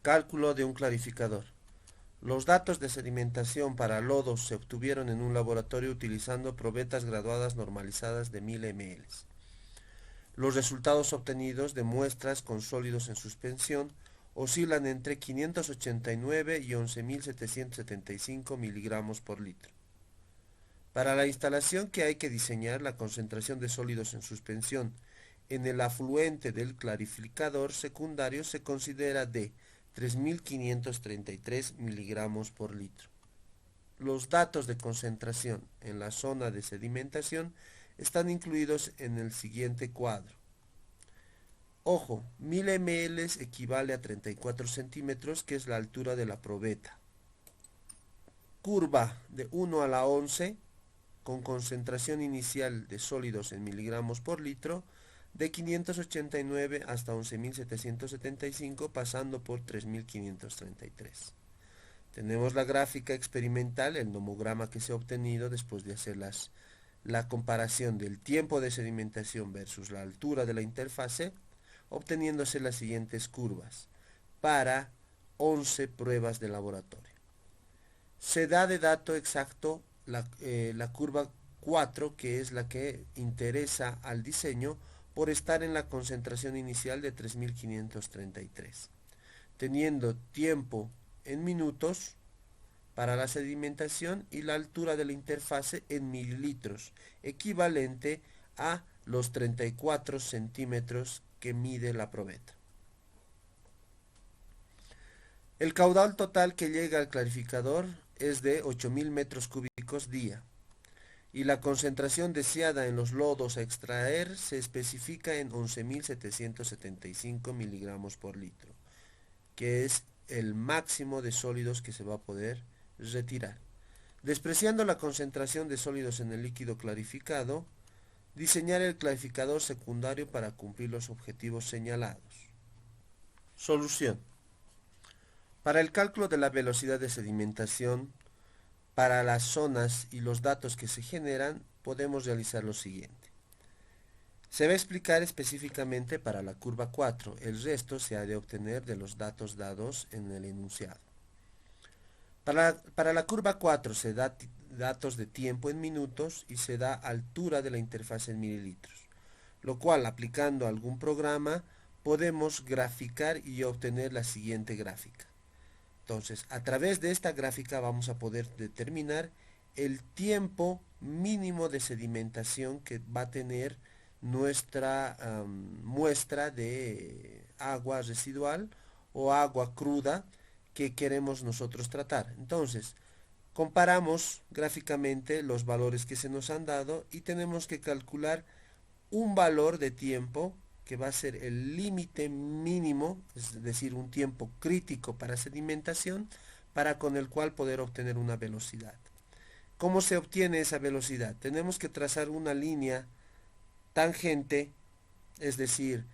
Cálculo de un clarificador. Los datos de sedimentación para lodos se obtuvieron en un laboratorio utilizando probetas graduadas normalizadas de 1000 ml. Los resultados obtenidos de muestras con sólidos en suspensión oscilan entre 589 y 11.775 miligramos por litro. Para la instalación que hay que diseñar, la concentración de sólidos en suspensión en el afluente del clarificador secundario se considera de 3.533 miligramos por litro. Los datos de concentración en la zona de sedimentación están incluidos en el siguiente cuadro. Ojo, 1000 ml equivale a 34 centímetros, que es la altura de la probeta. Curva de 1 a la 11, con concentración inicial de sólidos en miligramos por litro, de 589 hasta 11.775, pasando por 3.533. Tenemos la gráfica experimental, el nomograma que se ha obtenido después de hacer la comparación del tiempo de sedimentación versus la altura de la interfase, obteniéndose las siguientes curvas para 11 pruebas de laboratorio. Se da de dato exacto la curva 4, que es la que interesa al diseño por estar en la concentración inicial de 3.533, teniendo tiempo en minutos para la sedimentación y la altura de la interfase en mililitros, equivalente a los 34 centímetros que mide la probeta. El caudal total que llega al clarificador es de 8.000 metros cúbicos día, y la concentración deseada en los lodos a extraer se especifica en 11.775 miligramos por litro, que es el máximo de sólidos que se va a poder retirar. Despreciando la concentración de sólidos en el líquido clarificado, diseñar el clarificador secundario para cumplir los objetivos señalados. Solución. Para el cálculo de la velocidad de sedimentación, para las zonas y los datos que se generan, podemos realizar lo siguiente. Se va a explicar específicamente para la curva 4, el resto se ha de obtener de los datos dados en el enunciado. Para la curva 4 se da datos de tiempo en minutos y se da altura de la interfaz en mililitros, lo cual aplicando algún programa podemos graficar y obtener la siguiente gráfica. Entonces, a través de esta gráfica vamos a poder determinar el tiempo mínimo de sedimentación que va a tener nuestra muestra de agua residual o agua cruda que queremos nosotros tratar. Entonces, comparamos gráficamente los valores que se nos han dado y tenemos que calcular un valor de tiempo que va a ser el límite mínimo, es decir, un tiempo crítico para sedimentación, para con el cual poder obtener una velocidad. ¿Cómo se obtiene esa velocidad? Tenemos que trazar una línea tangente, es decir,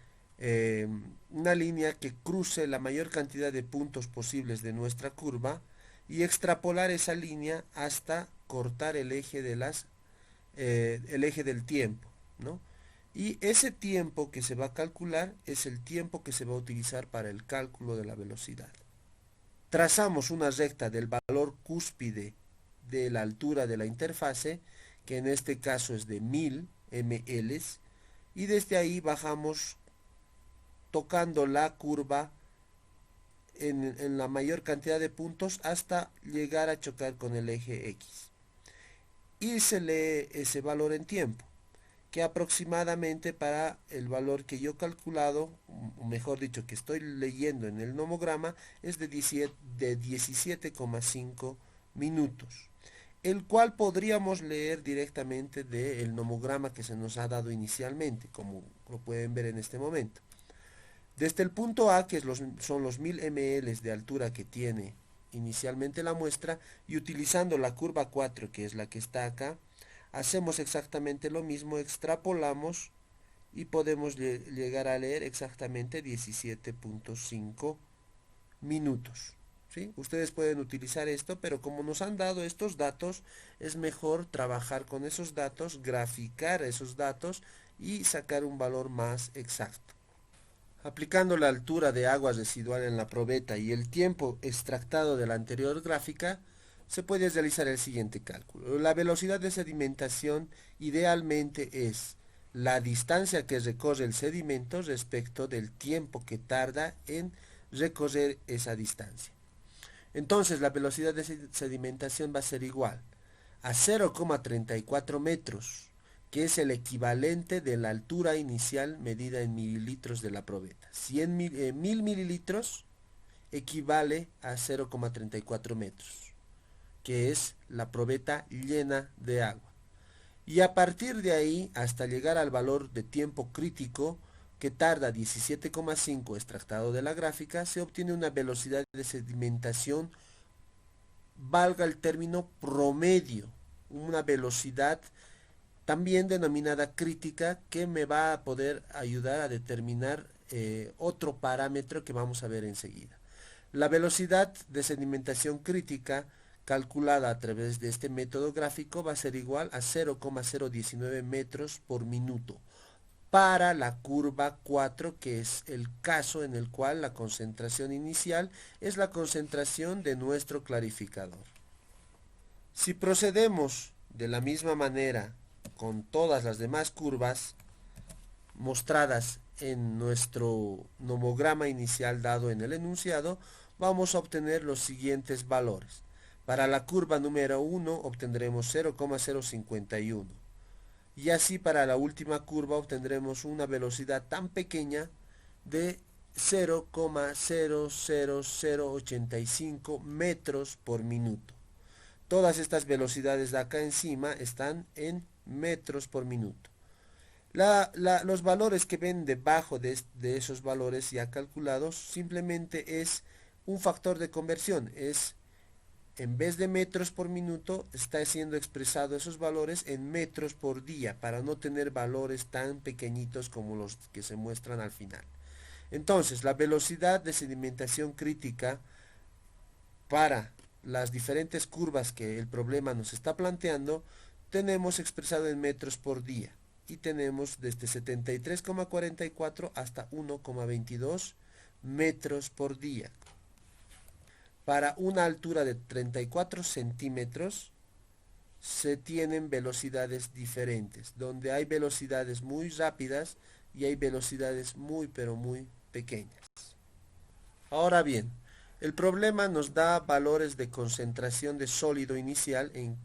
una línea que cruce la mayor cantidad de puntos posibles de nuestra curva y extrapolar esa línea hasta cortar el eje el eje del tiempo, ¿no? Y ese tiempo que se va a calcular es el tiempo que se va a utilizar para el cálculo de la velocidad. Trazamos una recta del valor cúspide de la altura de la interfase, que en este caso es de 1000 ml, y desde ahí bajamos tocando la curva en la mayor cantidad de puntos hasta llegar a chocar con el eje X. Y se lee ese valor en tiempo, que aproximadamente para el valor que yo he calculado, o mejor dicho, que estoy leyendo en el nomograma, es de 17,5 minutos, el cual podríamos leer directamente del nomograma que se nos ha dado inicialmente, como lo pueden ver en este momento. Desde el punto A, que son los 1000 ml de altura que tiene inicialmente la muestra, y utilizando la curva 4, que es la que está acá, hacemos exactamente lo mismo, extrapolamos y podemos llegar a leer exactamente 17,5 minutos. ¿Sí? Ustedes pueden utilizar esto, pero como nos han dado estos datos, es mejor trabajar con esos datos, graficar esos datos y sacar un valor más exacto. Aplicando la altura de agua residual en la probeta y el tiempo extractado de la anterior gráfica, se puede realizar el siguiente cálculo. La velocidad de sedimentación idealmente es la distancia que recorre el sedimento respecto del tiempo que tarda en recorrer esa distancia. Entonces la velocidad de sedimentación va a ser igual a 0,34 metros, que es el equivalente de la altura inicial medida en mililitros de la probeta. 1000 mililitros equivale a 0,34 metros, que es la probeta llena de agua. Y a partir de ahí, hasta llegar al valor de tiempo crítico, que tarda 17,5 extractado de la gráfica, se obtiene una velocidad de sedimentación, valga el término promedio, una velocidad también denominada crítica, que me va a poder ayudar a determinar otro parámetro que vamos a ver enseguida. La velocidad de sedimentación crítica calculada a través de este método gráfico va a ser igual a 0,019 metros por minuto para la curva 4, que es el caso en el cual la concentración inicial es la concentración de nuestro clarificador. Si procedemos de la misma manera con todas las demás curvas mostradas en nuestro nomograma inicial dado en el enunciado, vamos a obtener los siguientes valores. Para la curva número 1 obtendremos 0,051. Y así para la última curva obtendremos una velocidad tan pequeña de 0,00085 metros por minuto. Todas estas velocidades de acá encima están en metros por minuto. Los valores que ven debajo de esos valores ya calculados simplemente es un factor de conversión. En vez de metros por minuto, está siendo expresado esos valores en metros por día para no tener valores tan pequeñitos como los que se muestran al final. Entonces, la velocidad de sedimentación crítica para las diferentes curvas que el problema nos está planteando, tenemos expresado en metros por día y tenemos desde 73,44 hasta 1,22 metros por día. Para una altura de 34 centímetros se tienen velocidades diferentes, donde hay velocidades muy rápidas y hay velocidades muy pero muy pequeñas. Ahora bien, el problema nos da valores de concentración de sólido inicial en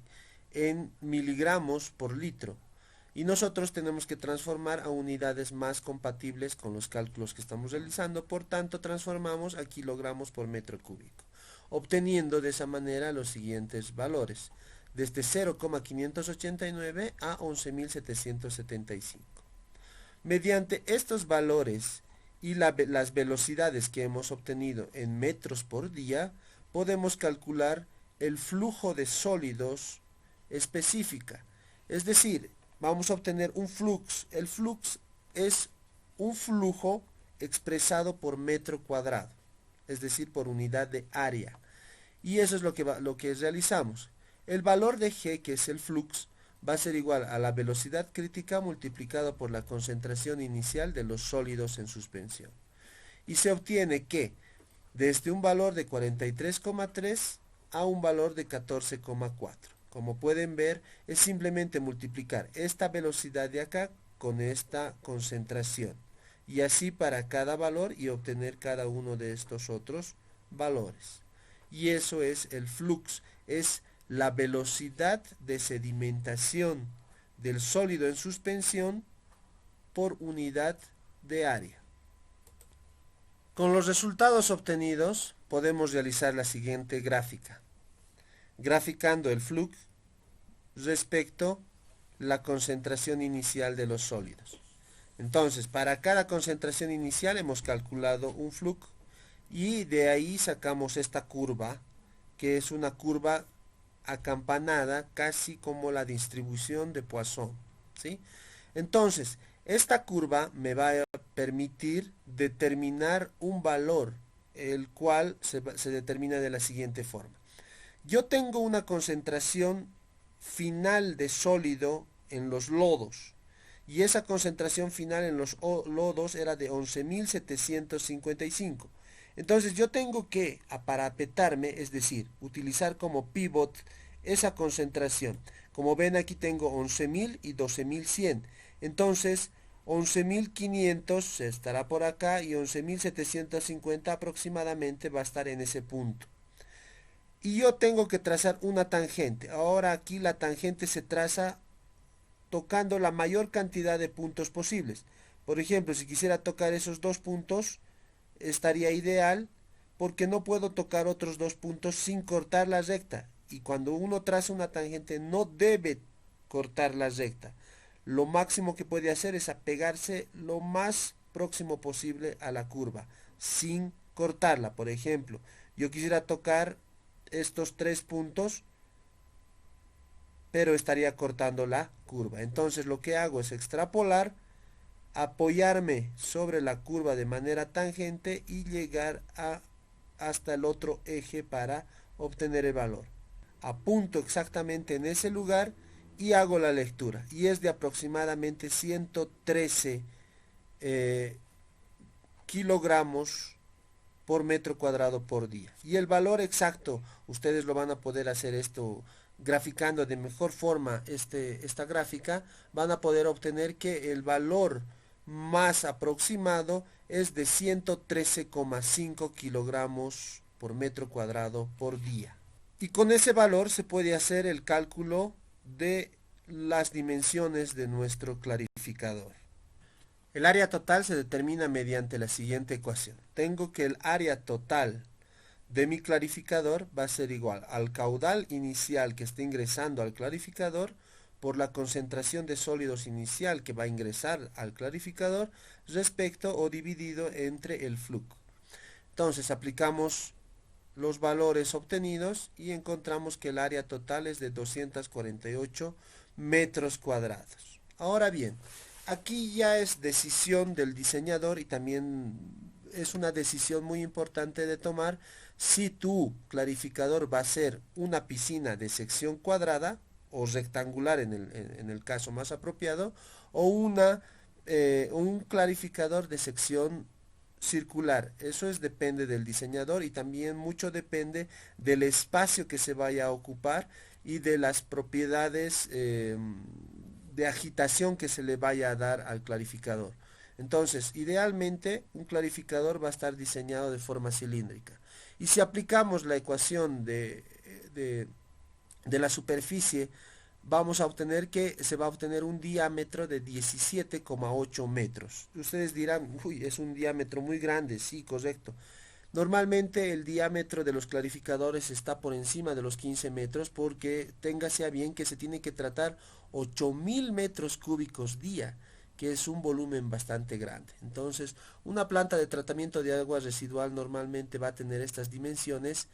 miligramos por litro y nosotros tenemos que transformar a unidades más compatibles con los cálculos que estamos realizando, por tanto transformamos a kilogramos por metro cúbico, obteniendo de esa manera los siguientes valores, desde 0,589 a 11.775. Mediante estos valores y las velocidades que hemos obtenido en metros por día, podemos calcular el flujo de sólidos específica. Es decir, vamos a obtener un flux. El flux es un flujo expresado por metro cuadrado, es decir, por unidad de área. Y eso es lo que realizamos. El valor de G, que es el flux, va a ser igual a la velocidad crítica multiplicado por la concentración inicial de los sólidos en suspensión. Y se obtiene que desde un valor de 43,3 a un valor de 14,4. Como pueden ver, es simplemente multiplicar esta velocidad de acá con esta concentración. Y así para cada valor y obtener cada uno de estos otros valores. Y eso es el flux, es la velocidad de sedimentación del sólido en suspensión por unidad de área. Con los resultados obtenidos podemos realizar la siguiente gráfica, graficando el flux respecto a la concentración inicial de los sólidos. Entonces, para cada concentración inicial hemos calculado un flux y de ahí sacamos esta curva, que es una curva acampanada, casi como la distribución de Poisson, ¿sí? Entonces, esta curva me va a permitir determinar un valor, el cual se determina de la siguiente forma. Yo tengo una concentración final de sólido en los lodos y esa concentración final en los lodos era de 11.755. Entonces yo tengo que aparapetarme, es decir, utilizar como pivot esa concentración. Como ven, aquí tengo 11.000 y 12.100. Entonces 11.500 estará por acá y 11.750 aproximadamente va a estar en ese punto. Y yo tengo que trazar una tangente. Ahora aquí la tangente se traza tocando la mayor cantidad de puntos posibles. Por ejemplo, si quisiera tocar esos dos puntos, estaría ideal, porque no puedo tocar otros dos puntos sin cortar la recta. Y cuando uno traza una tangente no debe cortar la recta. Lo máximo que puede hacer es apegarse lo más próximo posible a la curva, sin cortarla. Por ejemplo, yo quisiera tocar estos tres puntos, pero estaría cortando la curva. Entonces lo que hago es extrapolar, apoyarme sobre la curva de manera tangente y llegar hasta el otro eje para obtener el valor. Apunto exactamente en ese lugar y hago la lectura. Y es de aproximadamente 113 kilogramos por metro cuadrado por día. Y el valor exacto, ustedes lo van a poder hacer esto graficando de mejor forma esta gráfica, van a poder obtener que el valor más aproximado es de 113,5 kilogramos por metro cuadrado por día. Y con ese valor se puede hacer el cálculo de las dimensiones de nuestro clarificador. El área total se determina mediante la siguiente ecuación. Tengo que el área total de mi clarificador va a ser igual al caudal inicial que está ingresando al clarificador por la concentración de sólidos inicial que va a ingresar al clarificador respecto o dividido entre el flujo. Entonces aplicamos los valores obtenidos y encontramos que el área total es de 248 metros cuadrados. Ahora bien, aquí ya es decisión del diseñador y también es una decisión muy importante de tomar si tu clarificador va a ser una piscina de sección cuadrada o rectangular en el caso más apropiado, o un clarificador de sección circular. Eso depende del diseñador y también mucho depende del espacio que se vaya a ocupar y de las propiedades de agitación que se le vaya a dar al clarificador. Entonces, idealmente un clarificador va a estar diseñado de forma cilíndrica. Y si aplicamos la ecuación de la superficie, vamos a obtener que se va a obtener un diámetro de 17,8 metros. Ustedes dirán, uy, es un diámetro muy grande, sí, correcto. Normalmente el diámetro de los clarificadores está por encima de los 15 metros porque téngase a bien que se tiene que tratar 8.000 metros cúbicos día, que es un volumen bastante grande. Entonces, una planta de tratamiento de agua residual normalmente va a tener estas dimensiones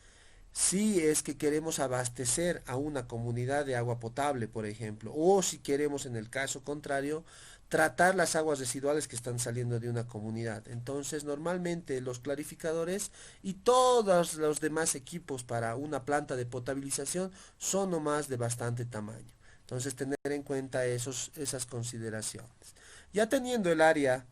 si es que queremos abastecer a una comunidad de agua potable, por ejemplo, o si queremos, en el caso contrario, tratar las aguas residuales que están saliendo de una comunidad. Entonces, normalmente los clarificadores y todos los demás equipos para una planta de potabilización son nomás de bastante tamaño. Entonces, tener en cuenta esas consideraciones. Ya teniendo el área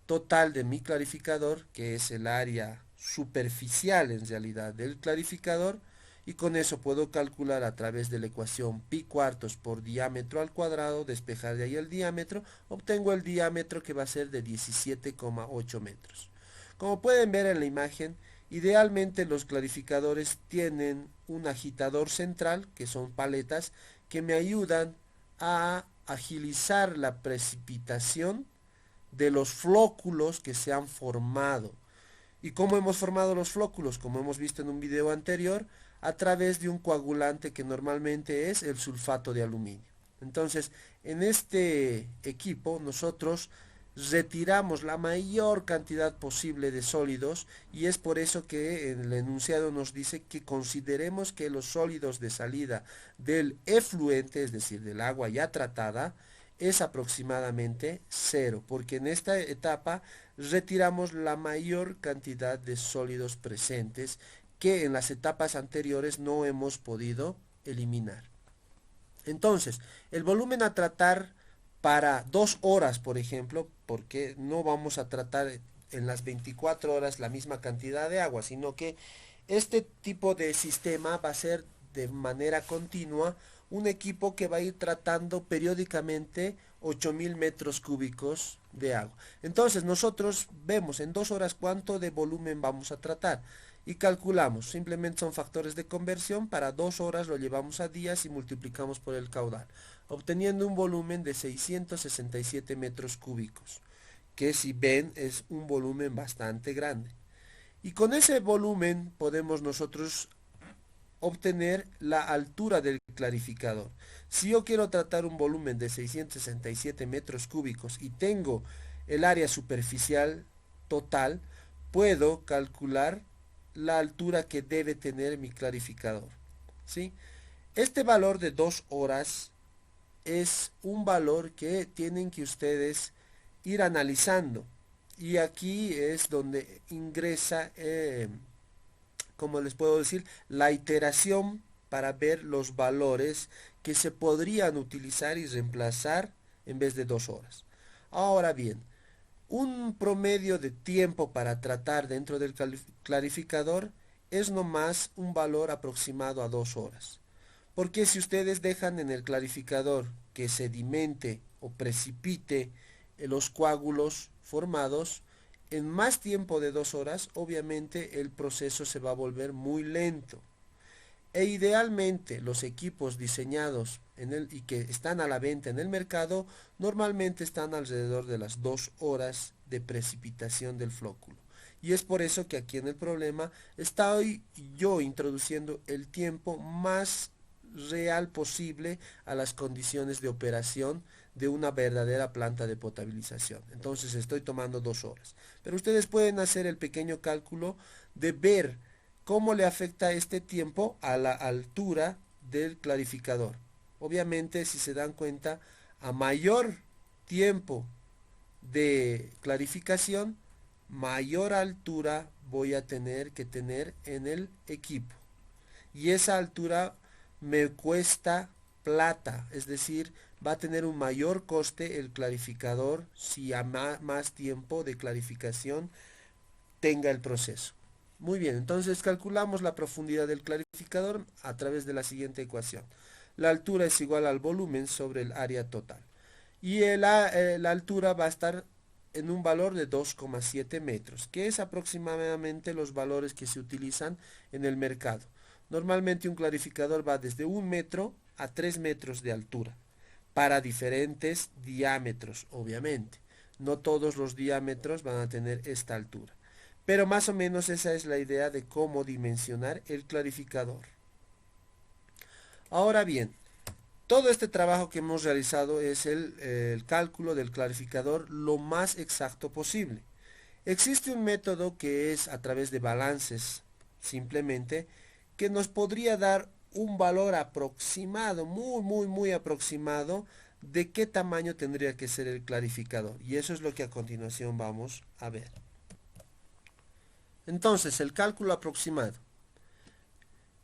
total de mi clarificador, que es el área superficial en realidad del clarificador, y con eso puedo calcular a través de la ecuación pi cuartos por diámetro al cuadrado, despejar de ahí el diámetro, obtengo el diámetro que va a ser de 17,8 metros. Como pueden ver en la imagen, idealmente los clarificadores tienen un agitador central, que son paletas, que me ayudan a agilizar la precipitación de los flóculos que se han formado. ¿Y cómo hemos formado los flóculos? Como hemos visto en un video anterior, a través de un coagulante que normalmente es el sulfato de aluminio. Entonces, en este equipo nosotros retiramos la mayor cantidad posible de sólidos y es por eso que el enunciado nos dice que consideremos que los sólidos de salida del efluente, es decir, del agua ya tratada, es aproximadamente cero, porque en esta etapa retiramos la mayor cantidad de sólidos presentes que en las etapas anteriores no hemos podido eliminar. Entonces, el volumen a tratar para 2 horas, por ejemplo, porque no vamos a tratar en las 24 horas la misma cantidad de agua, sino que este tipo de sistema va a ser de manera continua un equipo que va a ir tratando periódicamente 8000 metros cúbicos de agua. Entonces nosotros vemos en 2 horas cuánto de volumen vamos a tratar y calculamos, simplemente son factores de conversión, para 2 horas lo llevamos a días y multiplicamos por el caudal, obteniendo un volumen de 667 metros cúbicos, que si ven es un volumen bastante grande. Y con ese volumen podemos nosotros obtener la altura del clarificador. Si yo quiero tratar un volumen de 667 metros cúbicos y tengo el área superficial total, puedo calcular la altura que debe tener mi clarificador. ¿Sí? Este valor de 2 horas es un valor que tienen que ustedes ir analizando. Y aquí es donde ingresa, como les puedo decir, la iteración para ver los valores que se podrían utilizar y reemplazar en vez de 2 horas. Ahora bien, un promedio de tiempo para tratar dentro del clarificador es nomás un valor aproximado a 2 horas. Porque si ustedes dejan en el clarificador que sedimente o precipite los coágulos formados, en más tiempo de 2 horas, obviamente el proceso se va a volver muy lento. E idealmente los equipos diseñados y que están a la venta en el mercado normalmente están alrededor de las 2 horas de precipitación del flóculo. Y es por eso que aquí en el problema estoy yo introduciendo el tiempo más real posible a las condiciones de operación de una verdadera planta de potabilización. Entonces estoy tomando 2 horas. Pero ustedes pueden hacer el pequeño cálculo de ver cómo le afecta este tiempo a la altura del clarificador. Obviamente, si se dan cuenta, a mayor tiempo de clarificación, mayor altura voy a tener que tener en el equipo. Y esa altura me cuesta plata, es decir, va a tener un mayor coste el clarificador si a más tiempo de clarificación tenga el proceso. Muy bien, entonces calculamos la profundidad del clarificador a través de la siguiente ecuación. La altura es igual al volumen sobre el área total. Y la altura va a estar en un valor de 2,7 metros, que es aproximadamente los valores que se utilizan en el mercado. Normalmente un clarificador va desde 1 metro a 3 metros de altura, para diferentes diámetros, obviamente. No todos los diámetros van a tener esta altura. Pero más o menos esa es la idea de cómo dimensionar el clarificador. Ahora bien, todo este trabajo que hemos realizado es el cálculo del clarificador lo más exacto posible. Existe un método que es a través de balances, simplemente, que nos podría dar un valor aproximado, muy aproximado, de qué tamaño tendría que ser el clarificador. Y eso es lo que a continuación vamos a ver. Entonces, el cálculo aproximado.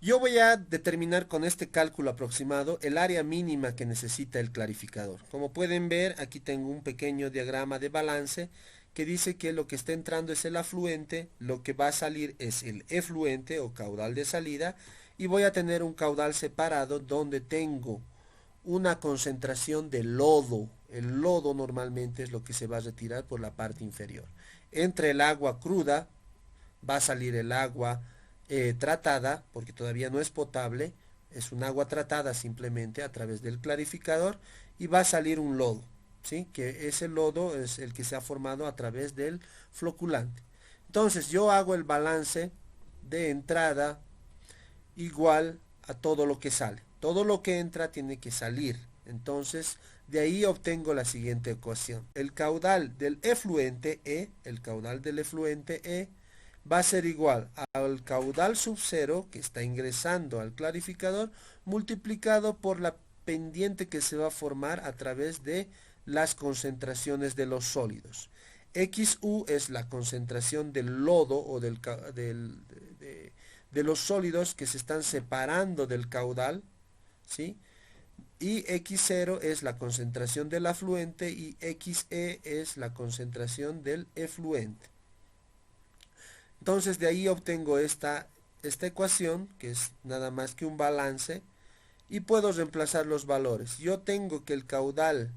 Yo voy a determinar con este cálculo aproximado el área mínima que necesita el clarificador. Como pueden ver, aquí tengo un pequeño diagrama de balance que dice que lo que está entrando es el afluente, lo que va a salir es el efluente o caudal de salida, y voy a tener un caudal separado donde tengo una concentración de lodo. El lodo normalmente es lo que se va a retirar por la parte inferior. Entre el agua cruda va a salir el agua tratada, porque todavía no es potable, es un agua tratada simplemente a través del clarificador, y va a salir un lodo, ¿sí? Que ese lodo es el que se ha formado a través del floculante. Entonces yo hago el balance de entrada igual a todo lo que sale. Todo lo que entra tiene que salir. Entonces de ahí obtengo la siguiente ecuación. El caudal del efluente E va a ser igual al caudal sub cero que está ingresando al clarificador multiplicado por la pendiente que se va a formar a través de las concentraciones de los sólidos. XU es la concentración del lodo o de los sólidos que se están separando del caudal, ¿sí? y X0 es la concentración del afluente y XE es la concentración del efluente. Entonces de ahí obtengo esta ecuación, que es nada más que un balance, y puedo reemplazar los valores. Yo tengo que el caudal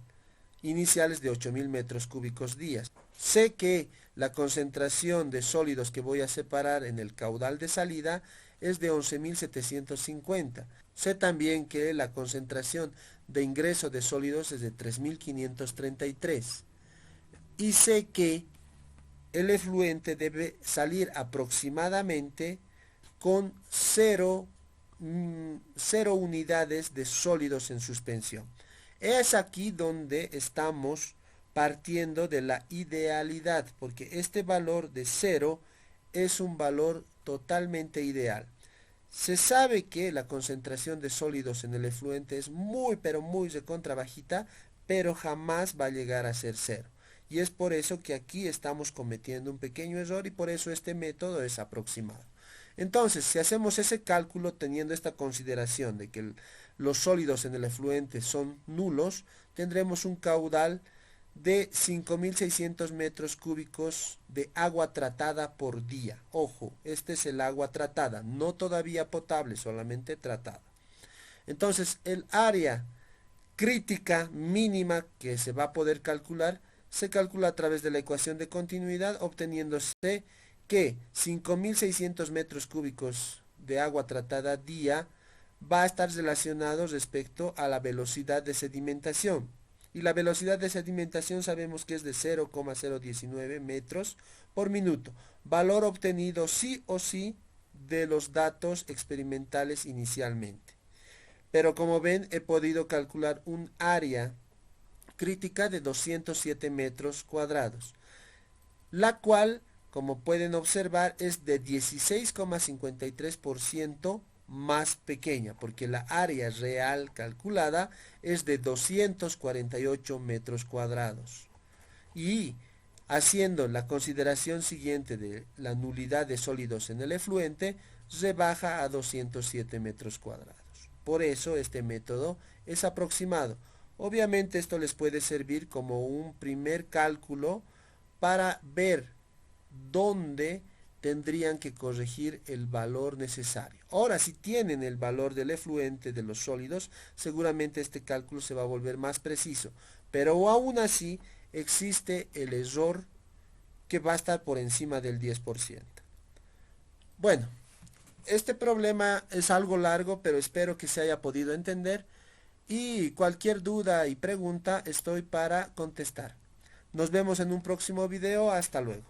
inicial es de 8.000 metros cúbicos días. Sé que la concentración de sólidos que voy a separar en el caudal de salida es de 11.750. Sé también que la concentración de ingreso de sólidos es de 3.533. Y sé que el efluente debe salir aproximadamente con 0 unidades de sólidos en suspensión. Es aquí donde estamos partiendo de la idealidad, porque este valor de 0 es un valor totalmente ideal. Se sabe que la concentración de sólidos en el efluente es muy, pero muy recontra bajita, pero jamás va a llegar a ser 0. Y es por eso que aquí estamos cometiendo un pequeño error y por eso este método es aproximado. Entonces, si hacemos ese cálculo teniendo esta consideración de que los sólidos en el efluente son nulos, tendremos un caudal de 5.600 metros cúbicos de agua tratada por día. Ojo, este es el agua tratada, no todavía potable, solamente tratada. Entonces, el área crítica mínima que se va a poder calcular se calcula a través de la ecuación de continuidad, obteniéndose que 5.600 metros cúbicos de agua tratada día va a estar relacionado respecto a la velocidad de sedimentación. Y la velocidad de sedimentación sabemos que es de 0,019 metros por minuto. Valor obtenido sí o sí de los datos experimentales inicialmente. Pero como ven, he podido calcular un área crítica de 207 metros cuadrados, la cual, como pueden observar, es de 16,53% más pequeña, porque la área real calculada es de 248 metros cuadrados. Y haciendo la consideración siguiente de la nulidad de sólidos en el efluente, rebaja a 207 metros cuadrados. Por eso este método es aproximado. Obviamente esto les puede servir como un primer cálculo para ver dónde tendrían que corregir el valor necesario. Ahora, si tienen el valor del efluente de los sólidos, seguramente este cálculo se va a volver más preciso. Pero aún así existe el error que va a estar por encima del 10%. Bueno, este problema es algo largo, pero espero que se haya podido entender. Y cualquier duda y pregunta estoy para contestar. Nos vemos en un próximo video. Hasta luego.